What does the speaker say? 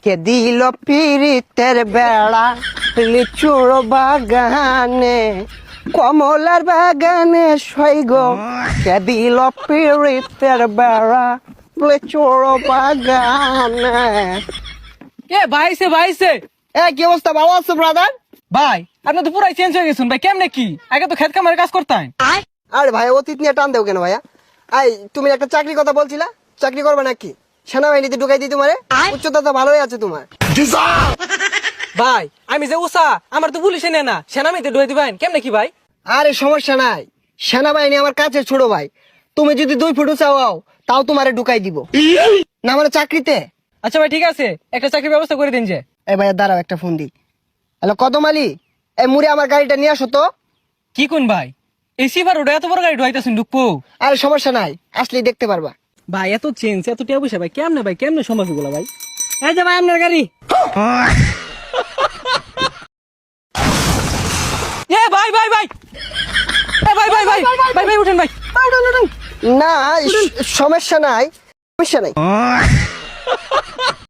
কে দিল পিরিতের বেড়া লিচুর বাগানে কমলার বাগানে সৈগ কে দিল পিরিতের বেড়া লিচুর বাগানে। এ ভাইছে ভাইছে কি অবস্থা, ভালো আছো ব্রাদার? ভাই আপনি তো পুরাই চেঞ্জ হয়ে গেছেন ভাই, কেমনে কি? আগে তো খেত কামারে কাজ করতেন। আরে ভাই অতীত নিয়ে টান দেও কেন ভাইয়া? তুমি একটা চাকরির কথা বলছিলা, চাকরি করবে নাকি? সেনাবাহিনীতে ঢুকাই দিই তোমারে, উচ্চতা তো ভালোই আছে তোমার। ভাই আমি যে উষা, আমার তো পুলিশে নেয় না, সেনামিতে ঢুয়ে দিবেন কেমনে কি ভাই? আরে সমস্যা নাই, সেনাবাহিনী আমার কাছে ছোট ভাই। তুমি যদি 2 ফুট চাও তাও তোমারে ঢুকাই দিব না, মানে চাকরিতে। আচ্ছা ভাই ঠিক আছে, একটা চাকরির ব্যবস্থা করে দিন যে। এই ভাইয়া দাঁড়াও, একটা ফোন দিই। হ্যালো কদম আলী, এই মুড়ে আমার গাড়িটা নিয়ে আসো তো। কি কোন ভাই, এই সিফার ওটা এত বড় গাড়ি ঢুয়াইতেছেন ঢুকবো? আরে সমস্যা নাই, আসলেই দেখতে পারবা। ভাই এত চেঞ্জ এত টিয়া পয়সা ভাই কেমনে সম্ভব এগুলো ভাই? এই যে ভাই আপনার গাড়ি। এ ভাই ভাই ভাই এ ভাই ভাই ভাই ভাই ভাই উঠেন ভাই। না সমস্যা নাই, সমস্যা নাই।